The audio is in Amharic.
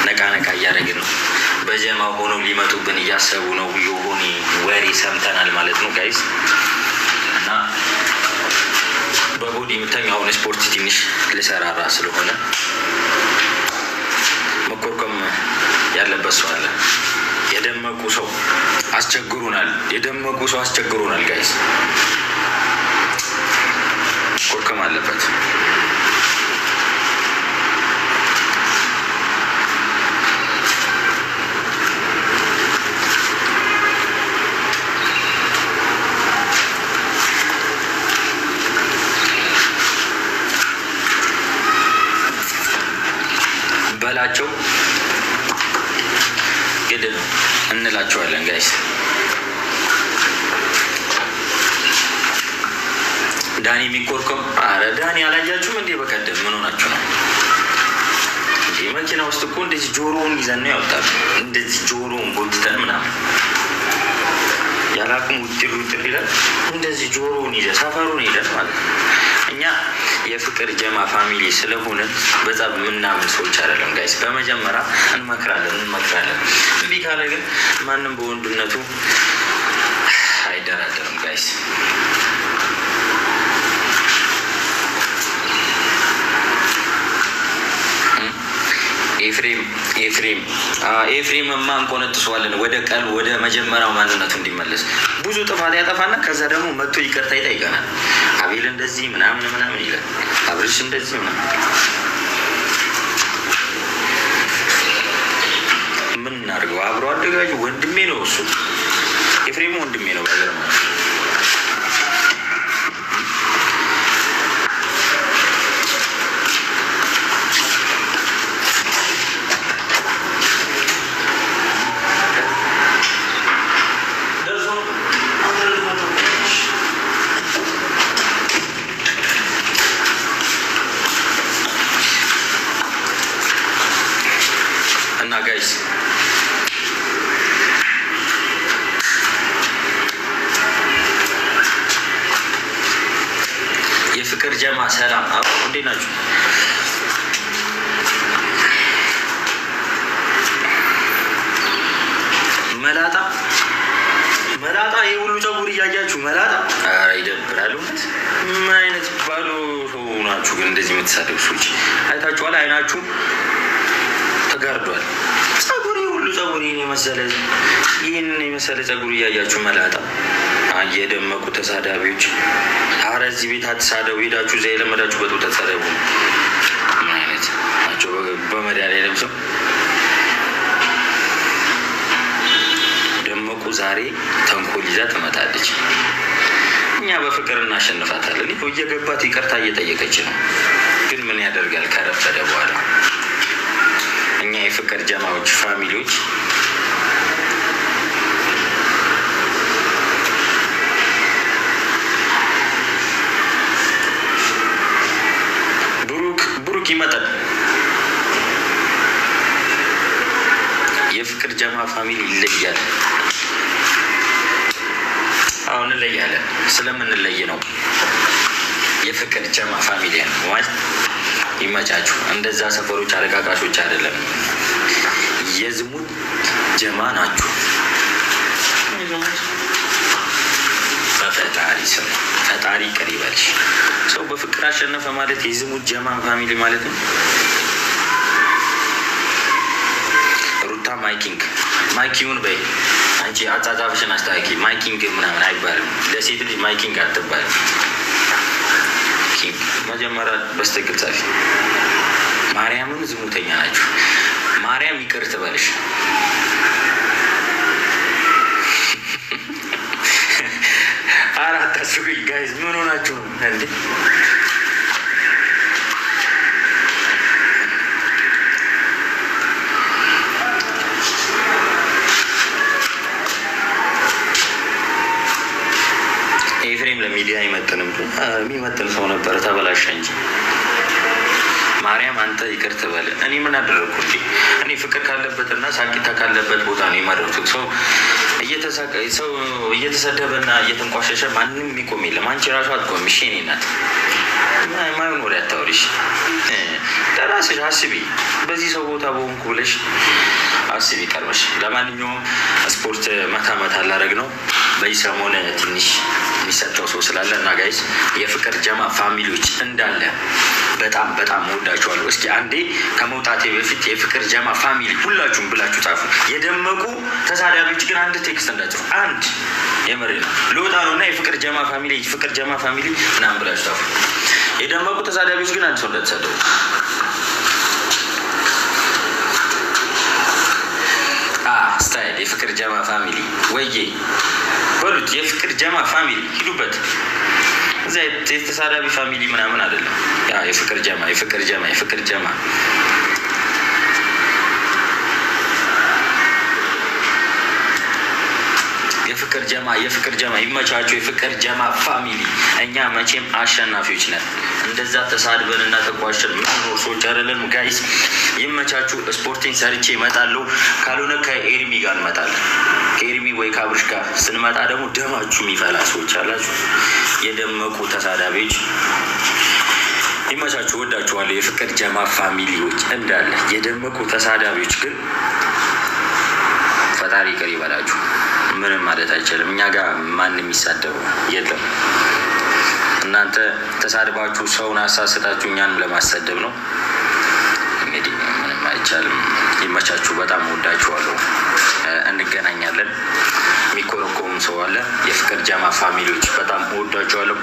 ነቃ ነቃ እያደረግን ነው። በጀማ ሆነው ሊመጡብን እያሰቡ ነው። የሆነ ወሬ ሰምተናል ማለት ነው ጋይስ። እና በቦዲ የምታኝ አሁን ስፖርት ትንሽ ልሰራራ ስለሆነ መኮርኮም ያለበት ሰው አለ። የደመቁ ሰው አስቸግሩናል። የደመቁ ሰው አስቸግሩናል ጋይስ። መኮርኮም አለበት። በላቸው ግድ ነው እንላቸዋለን ጋይስ። ዳኒ የሚኮርኮም አረ ዳኒ አላያችሁም እንዴ? በቀደም ምን ሆናችሁ ነው እንዴ? መኪና ውስጥ እኮ እንደዚህ ጆሮውን ይዘን ነው ያወጣል። እንደዚህ ጆሮውን ጎትተን ምናምን ያላቅም ውጥር ይላል። እንደዚህ ጆሮውን ይዘ ሰፈሩን ሄደን ማለት ነው። እኛ የፍቅር ጀማ ፋሚሊ ስለሆነ በጣም ምናምን ሰዎች አይደለም ጋይስ። በመጀመሪያ እንመክራለን። እምቢ ካለ ግን ማንም በወንድነቱ አይደራደርም ጋይስ። ኤፍሬም እንቆነጥሰዋለን ወደ ቀልብ ወደ መጀመሪያው ማንነቱ እንዲመለስ። ብዙ ጥፋት ያጠፋና ከዛ ደግሞ መጥቶ ይቅርታ ይጠይቀናል። አቤል እንደዚህ ምናምን ይላል። አብርሽ እንደዚህ ምናምን ምን እናድርገው? አብሮ አደጋጁ ወንድሜ ነው እሱ። ኤፍሬም ወንድሜ ነው ባገር ማለት ጋይስ የፍቅር ጀማ ሰላም፣ እንዴት ናችሁ? መላጣ ይህ ሁሉ ፀጉር እያያችሁ መላጣ፣ ኧረ ይደብራል እውነት። ምን አይነት ባሉ ሰው ናችሁ ግን እንደዚህ የምትሳደቡ ሰዎች? አይታችኋል? አይናችሁ ተጋርዷል። ይህንን የመሰለ ፀጉር እያያችሁ መላጣ እየደመቁ ተሳዳቢዎች። አረ እዚህ ቤት አትሳደቡ። ሄዳችሁ እዚያ የለመዳችሁበት ቦታ ተሳደቡ። ምን አይነት ናቸው? በመዳሊያ ለብሰው ደመቁ። ዛሬ ተንኮል ይዛ ትመጣለች። እኛ በፍቅር እናሸንፋታለን። እየገባት ይቅርታ እየጠየቀች ነው። ግን ምን ያደርጋል ከረፈደ በኋላ እኛ የፍቅር ጀማዎች ፋሚሊዎች ብሩክ ይመጣል። የፍቅር ጀማ ፋሚሊ ይለያል። አሁን እንለያለን። ስለምንለይ ነው የፍቅር ጀማ ፋሚሊ ነው ማለት። ይመቻችሁ። እንደዛ ሰፈሮች አለቃቃሾች አይደለም፣ የዝሙት ጀማ ናችሁ። በፈጣሪ ስም ፈጣሪ ይቅር ይበልሽ። ሰው በፍቅር አሸነፈ ማለት የዝሙት ጀማ ፋሚሊ ማለት ነው። ሩታ ማይኪንግ በይ አንቺ አጻጻፍሽን አስተካኪ። ማይኪንግ ምናምን አይባልም። ለሴት ልጅ ማይኪንግ አትባልም። መጀመሪያ በስተግል ጻፊ። ማርያምን ዝሙተኛ ናችሁ። ማርያም ይቅር ትበልሽ። አራት አስሩኝ ጋይዝ፣ ምን ሆናችሁ ነው እንዴ? ኤፍሬም ለሚዲያ አይመጥንም። የሚመጥን ሰው ነበር፣ ተበላሸ እንጂ። ማርያም አንተ ይቅር ትበል። እኔ ምን አደረግኩ እንዴ? እኔ ፍቅር ካለበትና ሳቂታ ካለበት ቦታ ነው የመረጥኩት። ሰው እየተሰደበና እየተንቋሸሸ ማንም የሚቆም የለም። አንቺ ራሱ አትቆም። እሺ እኔ ናት ማይሆን ወሬ አታውሪሽ። ለራስሽ አስቢ። በዚህ ሰው ቦታ በሆንኩ ብለሽ አስቢ ቀርበሽ። ለማንኛውም ስፖርት መታ ላደርግ ነው። በዚህ ሰሞን ትንሽ የሚሰጠው ሰው ስላለ እና ጋይስ የፍቅር ጀማ ፋሚሊዎች እንዳለ በጣም በጣም ወዳችኋለሁ። እስኪ አንዴ ከመውጣቴ በፊት የፍቅር ጀማ ፋሚሊ ሁላችሁም ብላችሁ ጻፉ። የደመቁ ተሳዳቢዎች ግን አንድ ቴክስት እንዳትጽፉ። አንድ የመሬ ነው ልወጣ ነው እና የፍቅር ጀማ ፋሚሊ ምናምን ብላችሁ ጻፉ። የደመቁ ተሳዳቢዎች ግን አንድ ሰው እንዳትሳደቡ። ስታይል የፍቅር ጀማ ፋሚሊ ወዬ በሉት። የፍቅር ጀማ ፋሚሊ ሂዱበት። እዛ የተሳዳቢ ፋሚሊ ምናምን አይደለም። ያ የፍቅር ጀማ የፍቅር ጀማ ይመቻቸው። የፍቅር ጀማ ፋሚሊ እኛ መቼም አሸናፊዎች ነን። እንደዛ ተሳድበን እና ተቋሸን ምንኖር ሰዎች አይደለም ጋይስ። ይመቻችሁ። ስፖርቴን ሰርቼ እመጣለሁ። ካልሆነ ከኤርሚ ጋር እንመጣለን። ከኤርሚ ወይ ከአብርሽ ጋር ስንመጣ ደግሞ ደማችሁ የሚፈላ ሰዎች አላችሁ። የደመቁ ተሳዳቢዎች ይመቻችሁ። ወዳችኋለሁ። የፍቅር ጀማ ፋሚሊዎች እንዳለ የደመቁ ተሳዳቢዎች ግን ፈጣሪ ይቅር ይበላችሁ። ምንም ማለት አይቻልም። እኛ ጋር ማንም ይሳደቡ የለም። እናንተ ተሳድባችሁ ሰውን አሳስታችሁ እኛንም ለማሰደብ ነው። እንግዲህ ምንም አይቻልም። ይመቻችሁ። በጣም ወዳችኋለሁ። እንገናኛለን። የሚኮረኮም ሰው አለ። የፍቅር ጀማ ፋሚሊዎች በጣም ወዳችኋለሁ።